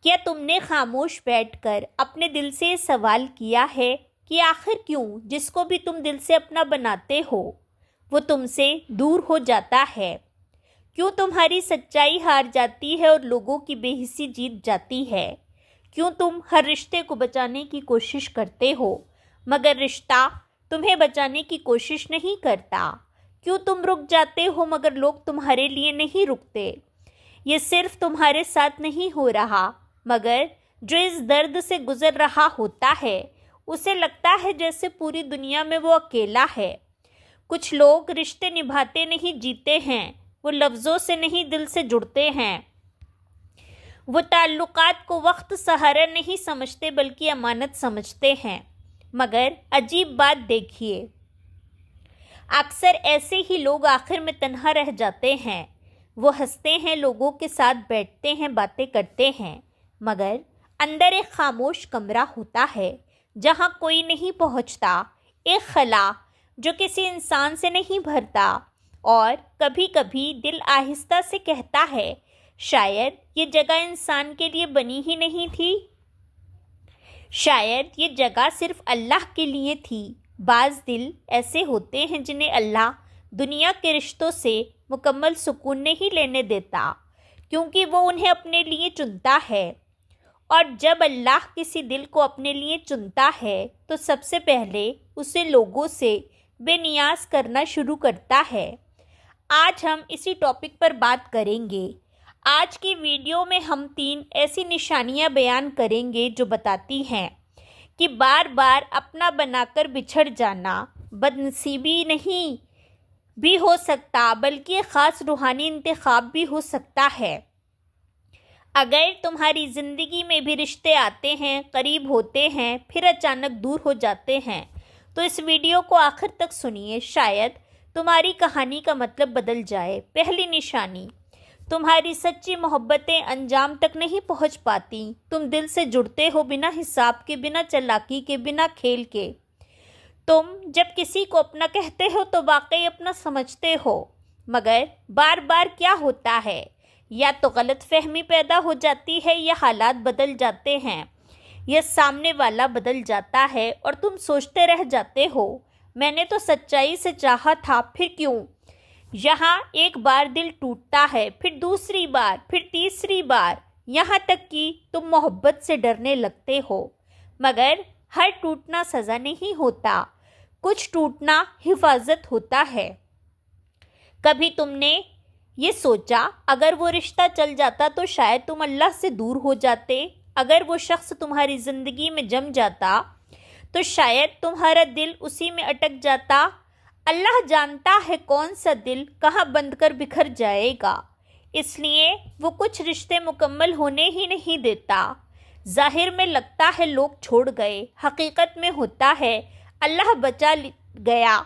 کیا تم نے خاموش بیٹھ کر اپنے دل سے یہ سوال کیا ہے کہ آخر کیوں جس کو بھی تم دل سے اپنا بناتے ہو وہ تم سے دور ہو جاتا ہے؟ کیوں تمہاری سچائی ہار جاتی ہے اور لوگوں کی بے حسی جیت جاتی ہے؟ کیوں تم ہر رشتے کو بچانے کی کوشش کرتے ہو مگر رشتہ تمہیں بچانے کی کوشش نہیں کرتا؟ کیوں تم رک جاتے ہو مگر لوگ تمہارے لیے نہیں رکتے؟ یہ صرف تمہارے ساتھ نہیں ہو رہا مگر جو اس درد سے گزر رہا ہوتا ہے اسے لگتا ہے جیسے پوری دنیا میں وہ اکیلا ہے۔ کچھ لوگ رشتے نبھاتے نہیں جیتے ہیں، وہ لفظوں سے نہیں دل سے جڑتے ہیں، وہ تعلقات کو وقت سہارا نہیں سمجھتے بلکہ امانت سمجھتے ہیں۔ مگر عجیب بات دیکھیے، اکثر ایسے ہی لوگ آخر میں تنہا رہ جاتے ہیں۔ وہ ہنستے ہیں، لوگوں کے ساتھ بیٹھتے ہیں، باتیں کرتے ہیں، مگر اندر ایک خاموش کمرہ ہوتا ہے جہاں کوئی نہیں پہنچتا، ایک خلا جو کسی انسان سے نہیں بھرتا، اور کبھی کبھی دل آہستہ سے کہتا ہے شاید یہ جگہ انسان کے لیے بنی ہی نہیں تھی، شاید یہ جگہ صرف اللہ کے لیے تھی۔ بعض دل ایسے ہوتے ہیں جنہیں اللہ دنیا کے رشتوں سے مکمل سکون نہیں لینے دیتا کیونکہ وہ انہیں اپنے لیے چنتا ہے، اور جب اللہ کسی دل کو اپنے لیے چنتا ہے تو سب سے پہلے اسے لوگوں سے بے نیاز کرنا شروع کرتا ہے۔ آج ہم اسی ٹاپک پر بات کریں گے۔ آج کی ویڈیو میں ہم 3 ایسی نشانیاں بیان کریں گے جو بتاتی ہیں کہ بار بار اپنا بنا کر بچھڑ جانا بدنصیبی نہیں بھی ہو سکتا بلکہ ایک خاص روحانی انتخاب بھی ہو سکتا ہے۔ اگر تمہاری زندگی میں بھی رشتے آتے ہیں، قریب ہوتے ہیں، پھر اچانک دور ہو جاتے ہیں تو اس ویڈیو کو آخر تک سنیے، شاید تمہاری کہانی کا مطلب بدل جائے۔ پہلی نشانی، تمہاری سچی محبتیں انجام تک نہیں پہنچ پاتی۔ تم دل سے جڑتے ہو بنا حساب کے، بنا چالاکی کے، بنا کھیل کے۔ تم جب کسی کو اپنا کہتے ہو تو واقعی اپنا سمجھتے ہو، مگر بار بار کیا ہوتا ہے، یا تو غلط فہمی پیدا ہو جاتی ہے، یا حالات بدل جاتے ہیں، یا سامنے والا بدل جاتا ہے اور تم سوچتے رہ جاتے ہو میں نے تو سچائی سے چاہا تھا، پھر کیوں؟ یہاں ایک بار دل ٹوٹتا ہے، پھر دوسری بار، پھر تیسری بار، یہاں تک کہ تم محبت سے ڈرنے لگتے ہو۔ مگر ہر ٹوٹنا سزا نہیں ہوتا، کچھ ٹوٹنا حفاظت ہوتا ہے۔ کبھی تم نے یہ سوچا اگر وہ رشتہ چل جاتا تو شاید تم اللہ سے دور ہو جاتے؟ اگر وہ شخص تمہاری زندگی میں جم جاتا تو شاید تمہارا دل اسی میں اٹک جاتا؟ اللہ جانتا ہے کون سا دل کہاں بند کر بکھر جائے گا، اس لیے وہ کچھ رشتے مکمل ہونے ہی نہیں دیتا۔ ظاہر میں لگتا ہے لوگ چھوڑ گئے، حقیقت میں ہوتا ہے اللہ بچا گیا۔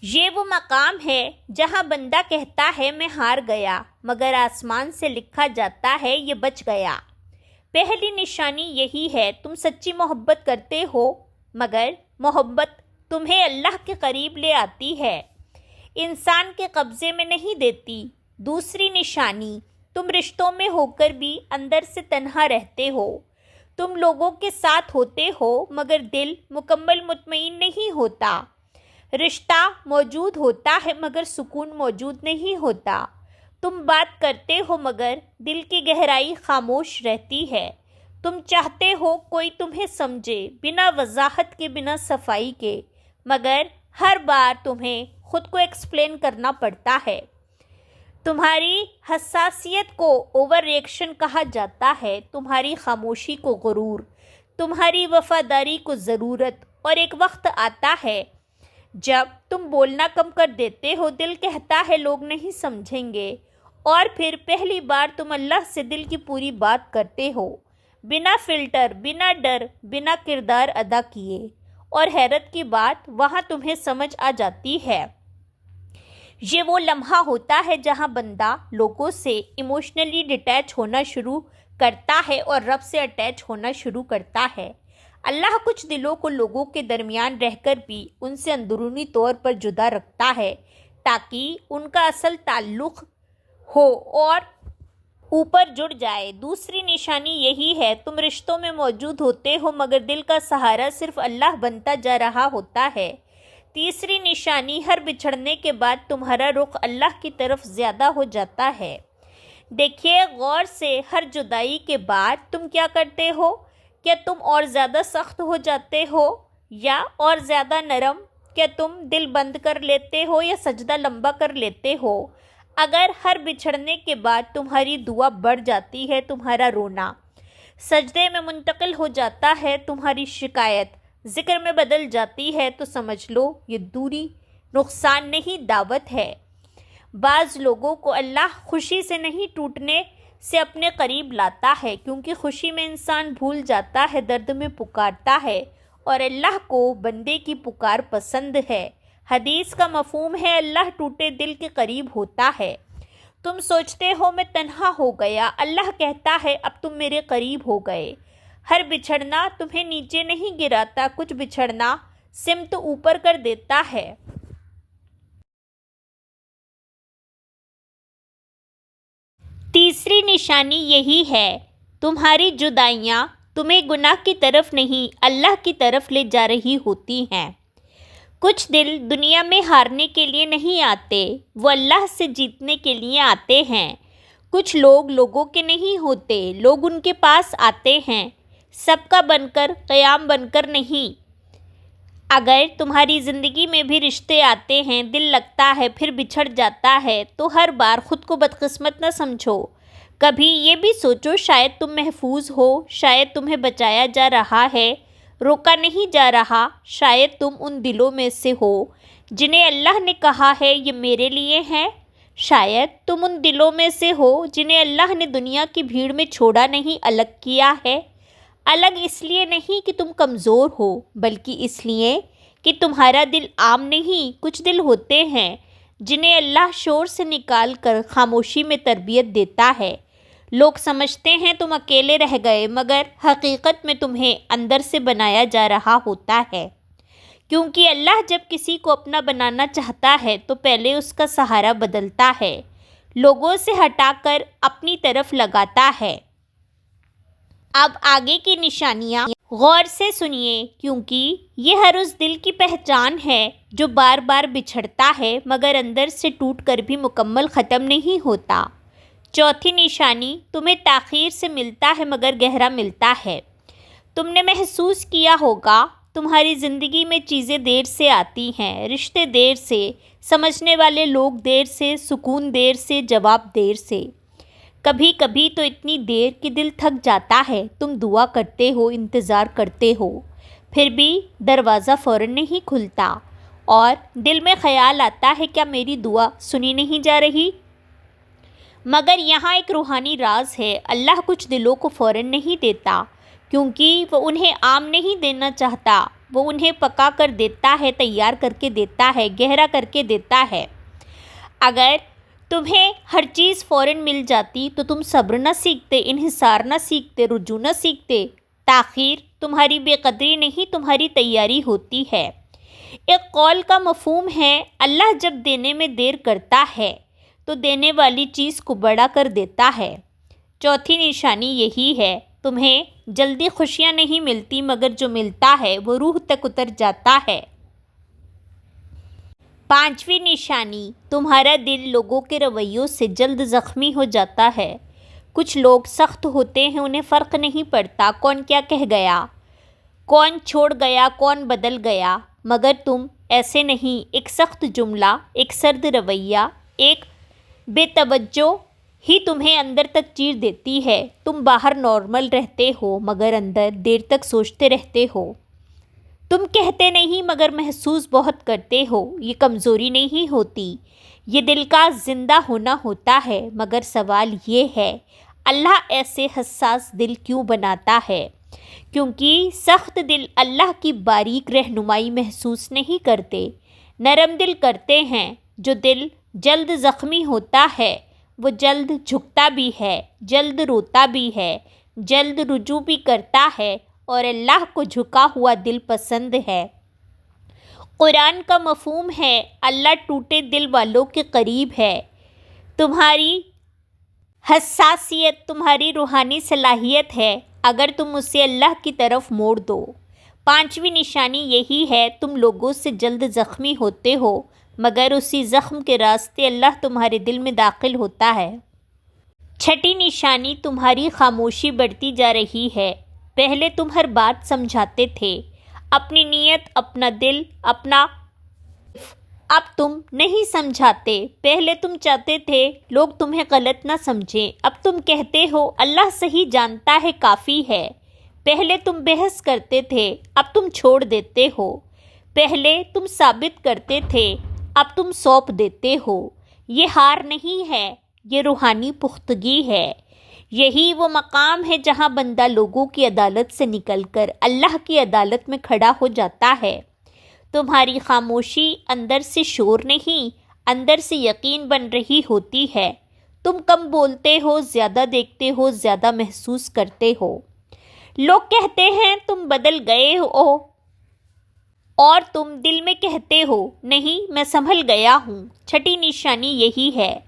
یہ وہ مقام ہے جہاں بندہ کہتا ہے میں ہار گیا، مگر آسمان سے لکھا جاتا ہے یہ بچ گیا۔ پہلی نشانی یہی ہے، تم سچی محبت کرتے ہو مگر محبت تمہیں اللہ کے قریب لے آتی ہے، انسان کے قبضے میں نہیں دیتی۔ دوسری نشانی، تم رشتوں میں ہو کر بھی اندر سے تنہا رہتے ہو۔ تم لوگوں کے ساتھ ہوتے ہو مگر دل مکمل مطمئن نہیں ہوتا۔ رشتہ موجود ہوتا ہے مگر سکون موجود نہیں ہوتا۔ تم بات کرتے ہو مگر دل کی گہرائی خاموش رہتی ہے۔ تم چاہتے ہو کوئی تمہیں سمجھے، بنا وضاحت کے، بنا صفائی کے، مگر ہر بار تمہیں خود کو ایکسپلین کرنا پڑتا ہے۔ تمہاری حساسیت کو اوور ریئیکشن کہا جاتا ہے، تمہاری خاموشی کو غرور، تمہاری وفاداری کو ضرورت، اور ایک وقت آتا ہے جب تم بولنا کم کر دیتے ہو، دل کہتا ہے لوگ نہیں سمجھیں گے، اور پھر پہلی بار تم اللہ سے دل کی پوری بات کرتے ہو، بنا فلٹر، بنا ڈر، بنا کردار ادا کیے، اور حیرت کی بات وہاں تمہیں سمجھ آ جاتی ہے۔ یہ وہ لمحہ ہوتا ہے جہاں بندہ لوگوں سے ایموشنلی ڈیٹیچ ہونا شروع کرتا ہے اور رب سے اٹیچ ہونا شروع کرتا ہے۔ اللہ کچھ دلوں کو لوگوں کے درمیان رہ کر بھی ان سے اندرونی طور پر جدا رکھتا ہے تاکہ ان کا اصل تعلق ہو اور اوپر جڑ جائے۔ دوسری نشانی یہی ہے تم رشتوں میں موجود ہوتے ہو مگر دل کا سہارا صرف اللہ بنتا جا رہا ہوتا ہے۔ تیسری نشانی ہر بچھڑنے کے بعد تمہارا رخ اللہ کی طرف زیادہ ہو جاتا ہے۔ دیکھیے غور سے، ہر جدائی کے بعد تم کیا کرتے ہو؟ کیا تم اور زیادہ سخت ہو جاتے ہو یا اور زیادہ نرم؟ کیا تم دل بند کر لیتے ہو یا سجدہ لمبا کر لیتے ہو؟ اگر ہر بچھڑنے کے بعد تمہاری دعا بڑھ جاتی ہے، تمہارا رونا سجدے میں منتقل ہو جاتا ہے، تمہاری شکایت ذکر میں بدل جاتی ہے، تو سمجھ لو یہ دوری نقصان نہیں، دعوت ہے۔ بعض لوگوں کو اللہ خوشی سے نہیں ٹوٹنے سے اپنے قریب لاتا ہے، کیونکہ خوشی میں انسان بھول جاتا ہے، درد میں پکارتا ہے، اور اللہ کو بندے کی پکار پسند ہے۔ حدیث کا مفہوم ہے اللہ ٹوٹے دل کے قریب ہوتا ہے۔ تم سوچتے ہو میں تنہا ہو گیا، اللہ کہتا ہے اب تم میرے قریب ہو گئے۔ ہر بچھڑنا تمہیں نیچے نہیں گراتا، کچھ بچھڑنا سمت اوپر کر دیتا ہے۔ تیسری نشانی یہی ہے تمہاری جدائیاں تمہیں گناہ کی طرف نہیں اللہ کی طرف لے جا رہی ہوتی ہیں۔ کچھ دل دنیا میں ہارنے کے لیے نہیں آتے، وہ اللہ سے جیتنے کے لیے آتے ہیں۔ کچھ لوگ لوگوں کے نہیں ہوتے، لوگ ان کے پاس آتے ہیں، سب کا بن کر قیام بن کر نہیں۔ اگر تمہاری زندگی میں بھی رشتے آتے ہیں، دل لگتا ہے پھر بچھڑ جاتا ہے، تو ہر بار خود کو بدقسمت نہ سمجھو۔ کبھی یہ بھی سوچو شاید تم محفوظ ہو، شاید تمہیں بچایا جا رہا ہے، روکا نہیں جا رہا۔ شاید تم ان دلوں میں سے ہو جنہیں اللہ نے کہا ہے یہ میرے لیے ہیں۔ شاید تم ان دلوں میں سے ہو جنہیں اللہ نے دنیا کی بھیڑ میں چھوڑا نہیں، الگ کیا ہے۔ الگ اس لیے نہیں کہ تم کمزور ہو، بلکہ اس لیے کہ تمہارا دل عام نہیں۔ کچھ دل ہوتے ہیں جنہیں اللہ شور سے نکال کر خاموشی میں تربیت دیتا ہے۔ لوگ سمجھتے ہیں تم اکیلے رہ گئے، مگر حقیقت میں تمہیں اندر سے بنایا جا رہا ہوتا ہے، کیونکہ اللہ جب کسی کو اپنا بنانا چاہتا ہے تو پہلے اس کا سہارا بدلتا ہے، لوگوں سے ہٹا کر اپنی طرف لگاتا ہے۔ اب آگے کی نشانیاں غور سے سنیے، کیونکہ یہ ہر اس دل کی پہچان ہے جو بار بار بچھڑتا ہے مگر اندر سے ٹوٹ کر بھی مکمل ختم نہیں ہوتا۔ چوتھی نشانی تمہیں تاخیر سے ملتا ہے مگر گہرا ملتا ہے۔ تم نے محسوس کیا ہوگا تمہاری زندگی میں چیزیں دیر سے آتی ہیں، رشتے دیر سے، سمجھنے والے لوگ دیر سے، سکون دیر سے، جواب دیر سے۔ کبھی کبھی تو اتنی دیر کہ دل تھک جاتا ہے، تم دعا کرتے ہو، انتظار کرتے ہو، پھر بھی دروازہ فوراً نہیں کھلتا، اور دل میں خیال آتا ہے کیا میری دعا سنی نہیں جا رہی؟ مگر یہاں ایک روحانی راز ہے، اللہ کچھ دلوں کو فوراً نہیں دیتا، کیونکہ وہ انہیں عام نہیں دینا چاہتا، وہ انہیں پکا کر دیتا ہے، تیار کر کے دیتا ہے، گہرا کر کے دیتا ہے۔ اگر تمہیں ہر چیز فوراً مل جاتی تو تم صبر نہ سیکھتے، انحصار نہ سیکھتے، رجوع نہ سیکھتے۔ تاخیر تمہاری بے قدری نہیں، تمہاری تیاری ہوتی ہے۔ ایک قول کا مفہوم ہے اللہ جب دینے میں دیر کرتا ہے تو دینے والی چیز کو بڑا کر دیتا ہے۔ چوتھی نشانی یہی ہے تمہیں جلدی خوشیاں نہیں ملتی مگر جو ملتا ہے وہ روح تک اتر جاتا ہے۔ پانچویں نشانی تمہارا دل لوگوں کے رویوں سے جلد زخمی ہو جاتا ہے۔ کچھ لوگ سخت ہوتے ہیں، انہیں فرق نہیں پڑتا کون کیا کہہ گیا، کون چھوڑ گیا، کون بدل گیا، مگر تم ایسے نہیں۔ ایک سخت جملہ، ایک سرد رویہ، ایک بے توجہ ہی تمہیں اندر تک چیر دیتی ہے۔ تم باہر نارمل رہتے ہو مگر اندر دیر تک سوچتے رہتے ہو۔ تم کہتے نہیں مگر محسوس بہت کرتے ہو۔ یہ کمزوری نہیں ہوتی، یہ دل کا زندہ ہونا ہوتا ہے۔ مگر سوال یہ ہے اللہ ایسے حساس دل کیوں بناتا ہے؟ کیونکہ سخت دل اللہ کی باریک رہنمائی محسوس نہیں کرتے، نرم دل کرتے ہیں۔ جو دل جلد زخمی ہوتا ہے وہ جلد جھکتا بھی ہے، جلد روتا بھی ہے، جلد رجوع بھی کرتا ہے، اور اللہ کو جھکا ہوا دل پسند ہے۔ قرآن کا مفہوم ہے اللہ ٹوٹے دل والوں کے قریب ہے۔ تمہاری حساسیت تمہاری روحانی صلاحیت ہے اگر تم اسے اللہ کی طرف موڑ دو۔ پانچویں نشانی یہی ہے، تم لوگوں سے جلد زخمی ہوتے ہو مگر اسی زخم کے راستے اللہ تمہارے دل میں داخل ہوتا ہے۔ چھٹی نشانی تمہاری خاموشی بڑھتی جا رہی ہے۔ پہلے تم ہر بات سمجھاتے تھے، اپنی نیت، اپنا دل، اپنا، اب تم نہیں سمجھاتے۔ پہلے تم چاہتے تھے لوگ تمہیں غلط نہ سمجھیں، اب تم کہتے ہو اللہ صحیح جانتا ہے کافی ہے۔ پہلے تم بحث کرتے تھے، اب تم چھوڑ دیتے ہو۔ پہلے تم ثابت کرتے تھے، اب تم سونپ دیتے ہو۔ یہ ہار نہیں ہے، یہ روحانی پختگی ہے۔ یہی وہ مقام ہے جہاں بندہ لوگوں کی عدالت سے نکل کر اللہ کی عدالت میں کھڑا ہو جاتا ہے۔ تمہاری خاموشی اندر سے شور نہیں، اندر سے یقین بن رہی ہوتی ہے۔ تم کم بولتے ہو، زیادہ دیکھتے ہو، زیادہ محسوس کرتے ہو۔ لوگ کہتے ہیں تم بدل گئے ہو اور تم دل میں کہتے ہو نہیں، میں سنبھل گیا ہوں۔ چھٹی نشانی یہی ہے،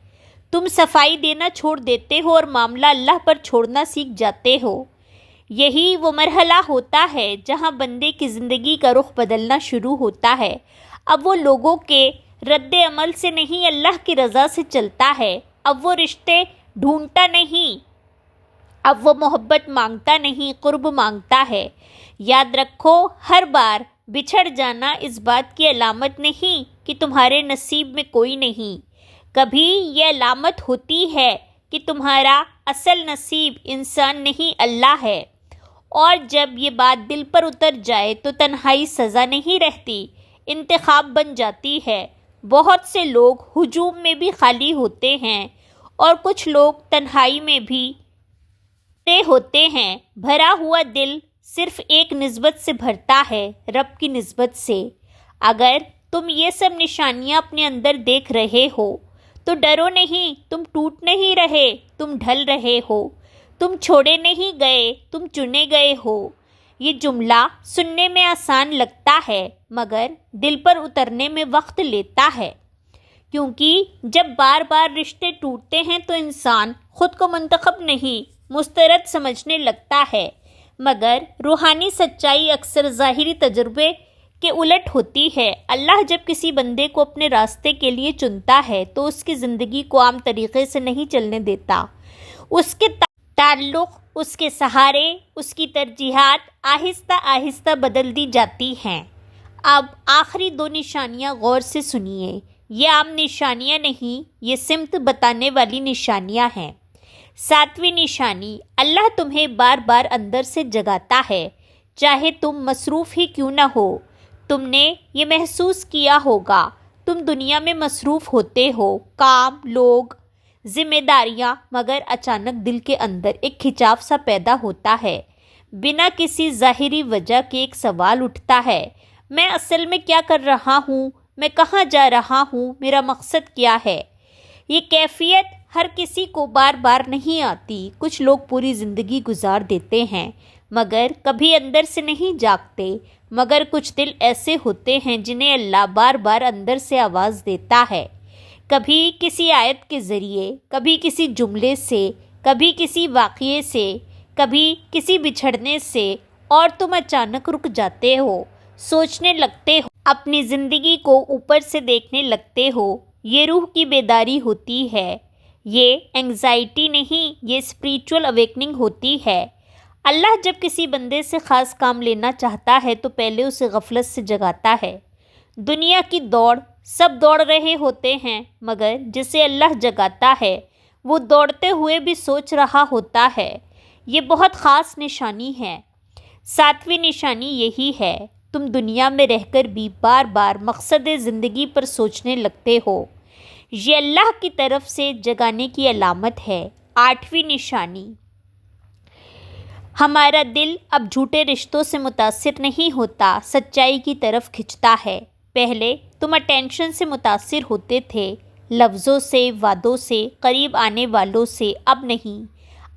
تم صفائی دینا چھوڑ دیتے ہو اور معاملہ اللہ پر چھوڑنا سیکھ جاتے ہو۔ یہی وہ مرحلہ ہوتا ہے جہاں بندے کی زندگی کا رخ بدلنا شروع ہوتا ہے۔ اب وہ لوگوں کے رد عمل سے نہیں، اللہ کی رضا سے چلتا ہے۔ اب وہ رشتے ڈھونڈتا نہیں، اب وہ محبت مانگتا نہیں، قرب مانگتا ہے۔ یاد رکھو، ہر بار بچھڑ جانا اس بات کی علامت نہیں کہ تمہارے نصیب میں کوئی نہیں، کبھی یہ علامت ہوتی ہے کہ تمہارا اصل نصیب انسان نہیں، اللہ ہے۔ اور جب یہ بات دل پر اتر جائے تو تنہائی سزا نہیں رہتی، انتخاب بن جاتی ہے۔ بہت سے لوگ ہجوم میں بھی خالی ہوتے ہیں اور کچھ لوگ تنہائی میں بھی ہوتے ہیں۔ بھرا ہوا دل صرف ایک نسبت سے بھرتا ہے، رب کی نسبت سے۔ اگر تم یہ سب نشانیاں اپنے اندر دیکھ رہے ہو تو ڈرو نہیں، تم ٹوٹ نہیں رہے، تم ڈھل رہے ہو۔ تم چھوڑے نہیں گئے، تم چنے گئے ہو۔ یہ جملہ سننے میں آسان لگتا ہے مگر دل پر اترنے میں وقت لیتا ہے، کیونکہ جب بار بار رشتے ٹوٹتے ہیں تو انسان خود کو منتخب نہیں، مسترد سمجھنے لگتا ہے۔ مگر روحانی سچائی اکثر ظاہری تجربے کے الٹ ہوتی ہے۔ اللہ جب کسی بندے کو اپنے راستے کے لیے چنتا ہے تو اس کی زندگی کو عام طریقے سے نہیں چلنے دیتا۔ اس کے تعلق، اس کے سہارے، اس کی ترجیحات آہستہ آہستہ بدل دی جاتی ہیں۔ اب آخری دو نشانیاں غور سے سنیے۔ یہ عام نشانیاں نہیں، یہ سمت بتانے والی نشانیاں ہیں۔ ساتویں نشانی، اللہ تمہیں بار بار اندر سے جگاتا ہے، چاہے تم مصروف ہی کیوں نہ ہو۔ تم نے یہ محسوس کیا ہوگا، تم دنیا میں مصروف ہوتے ہو، کام، لوگ، ذمہ داریاں، مگر اچانک دل کے اندر ایک کھچاو سا پیدا ہوتا ہے۔ بنا کسی ظاہری وجہ کے ایک سوال اٹھتا ہے، میں اصل میں کیا کر رہا ہوں؟ میں کہاں جا رہا ہوں؟ میرا مقصد کیا ہے؟ یہ کیفیت ہر کسی کو بار بار نہیں آتی۔ کچھ لوگ پوری زندگی گزار دیتے ہیں مگر کبھی اندر سے نہیں جاگتے۔ مگر کچھ دل ایسے ہوتے ہیں جنہیں اللہ بار بار اندر سے آواز دیتا ہے، کبھی کسی آیت کے ذریعے، کبھی کسی جملے سے، کبھی کسی واقعے سے، کبھی کسی بچھڑنے سے، اور تم اچانک رک جاتے ہو، سوچنے لگتے ہو، اپنی زندگی کو اوپر سے دیکھنے لگتے ہو۔ یہ روح کی بیداری ہوتی ہے، یہ انگزائٹی نہیں، یہ اسپریچول اویکننگ ہوتی ہے۔ اللہ جب کسی بندے سے خاص کام لینا چاہتا ہے تو پہلے اسے غفلت سے جگاتا ہے۔ دنیا کی دوڑ، سب دوڑ رہے ہوتے ہیں مگر جسے اللہ جگاتا ہے وہ دوڑتے ہوئے بھی سوچ رہا ہوتا ہے۔ یہ بہت خاص نشانی ہے۔ ساتویں نشانی یہی ہے، تم دنیا میں رہ کر بھی بار بار مقصد زندگی پر سوچنے لگتے ہو۔ یہ اللہ کی طرف سے جگانے کی علامت ہے۔ آٹھویں نشانی، ہمارا دل اب جھوٹے رشتوں سے متاثر نہیں ہوتا، سچائی کی طرف کھنچتا ہے۔ پہلے تم اٹینشن سے متاثر ہوتے تھے، لفظوں سے، وعدوں سے، قریب آنے والوں سے، اب نہیں۔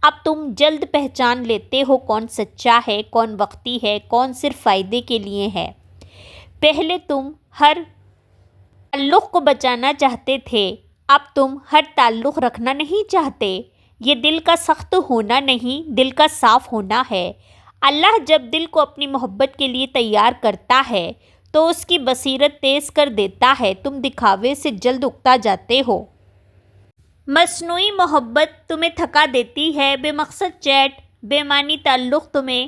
اب تم جلد پہچان لیتے ہو کون سچا ہے، کون وقتی ہے، کون صرف فائدے کے لیے ہے۔ پہلے تم ہر تعلق کو بچانا چاہتے تھے، اب تم ہر تعلق رکھنا نہیں چاہتے۔ یہ دل کا سخت ہونا نہیں، دل کا صاف ہونا ہے۔ اللہ جب دل کو اپنی محبت کے لیے تیار کرتا ہے تو اس کی بصیرت تیز کر دیتا ہے۔ تم دکھاوے سے جلد اکتا جاتے ہو۔ مصنوعی محبت تمہیں تھکا دیتی ہے، بے مقصد چیٹ، بے معنی تعلق تمہیں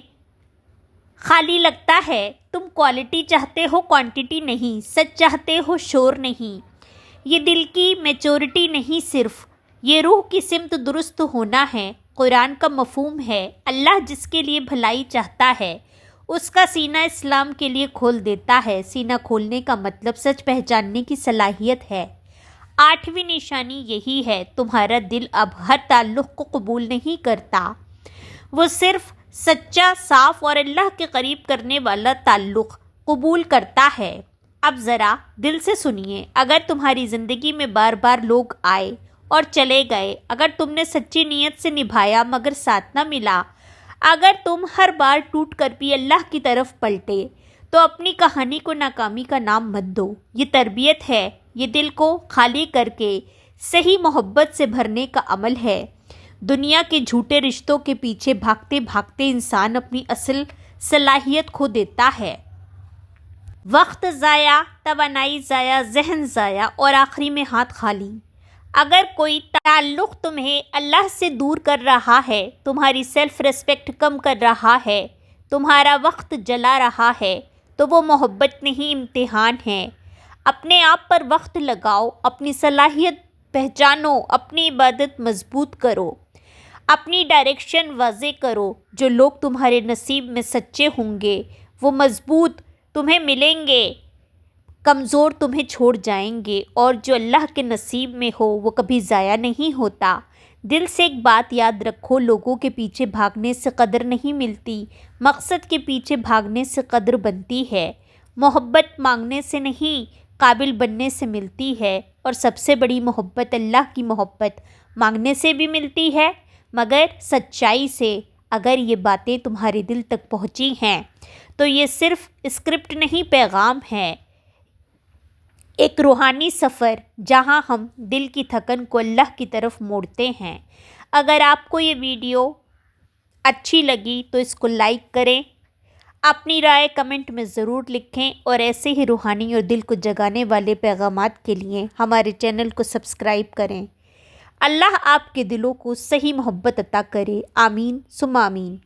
خالی لگتا ہے۔ تم کوالٹی چاہتے ہو، کوانٹٹی نہیں، سچ چاہتے ہو، شور نہیں۔ یہ دل کی میچورٹی نہیں، صرف یہ روح کی سمت درست ہونا ہے۔ قرآن کا مفہوم ہے، اللہ جس کے لیے بھلائی چاہتا ہے اس کا سینہ اسلام کے لیے کھول دیتا ہے۔ سینہ کھولنے کا مطلب سچ پہچاننے کی صلاحیت ہے۔ 8ویں نشانی یہی ہے، تمہارا دل اب ہر تعلق کو قبول نہیں کرتا، وہ صرف سچا، صاف اور اللہ کے قریب کرنے والا تعلق قبول کرتا ہے۔ اب ذرا دل سے سنیے، اگر تمہاری زندگی میں بار بار لوگ آئے اور چلے گئے، اگر تم نے سچی نیت سے نبھایا مگر ساتھ نہ ملا، اگر تم ہر بار ٹوٹ کر بھی اللہ کی طرف پلٹے، تو اپنی کہانی کو ناکامی کا نام مت دو۔ یہ تربیت ہے، یہ دل کو خالی کر کے صحیح محبت سے بھرنے کا عمل ہے۔ دنیا کے جھوٹے رشتوں کے پیچھے بھاگتے بھاگتے انسان اپنی اصل صلاحیت کھو دیتا ہے۔ وقت ضائع، توانائی ضائع، ذہن ضائع اور آخری میں ہاتھ خالی۔ اگر کوئی تعلق تمہیں اللہ سے دور کر رہا ہے، تمہاری سیلف ریسپیکٹ کم کر رہا ہے، تمہارا وقت جلا رہا ہے، تو وہ محبت نہیں، امتحان ہے۔ اپنے آپ پر وقت لگاؤ، اپنی صلاحیت پہچانو، اپنی عبادت مضبوط کرو، اپنی ڈائریکشن واضح کرو۔ جو لوگ تمہارے نصیب میں سچے ہوں گے وہ مضبوط تمہیں ملیں گے، کمزور تمہیں چھوڑ جائیں گے، اور جو اللہ کے نصیب میں ہو وہ کبھی ضائع نہیں ہوتا۔ دل سے ایک بات یاد رکھو، لوگوں کے پیچھے بھاگنے سے قدر نہیں ملتی، مقصد کے پیچھے بھاگنے سے قدر بنتی ہے۔ محبت مانگنے سے نہیں، قابل بننے سے ملتی ہے، اور سب سے بڑی محبت اللہ کی محبت مانگنے سے بھی ملتی ہے، مگر سچائی سے۔ اگر یہ باتیں تمہارے دل تک پہنچی ہیں تو یہ صرف اسکرپٹ نہیں، پیغام ہے، ایک روحانی سفر جہاں ہم دل کی تھکن کو اللہ کی طرف موڑتے ہیں۔ اگر آپ کو یہ ویڈیو اچھی لگی تو اس کو لائک کریں، اپنی رائے کمنٹ میں ضرور لکھیں، اور ایسے ہی روحانی اور دل کو جگانے والے پیغامات کے لیے ہمارے چینل کو سبسکرائب کریں۔ اللہ آپ کے دلوں کو صحیح محبت عطا کرے، آمین ثم آمین۔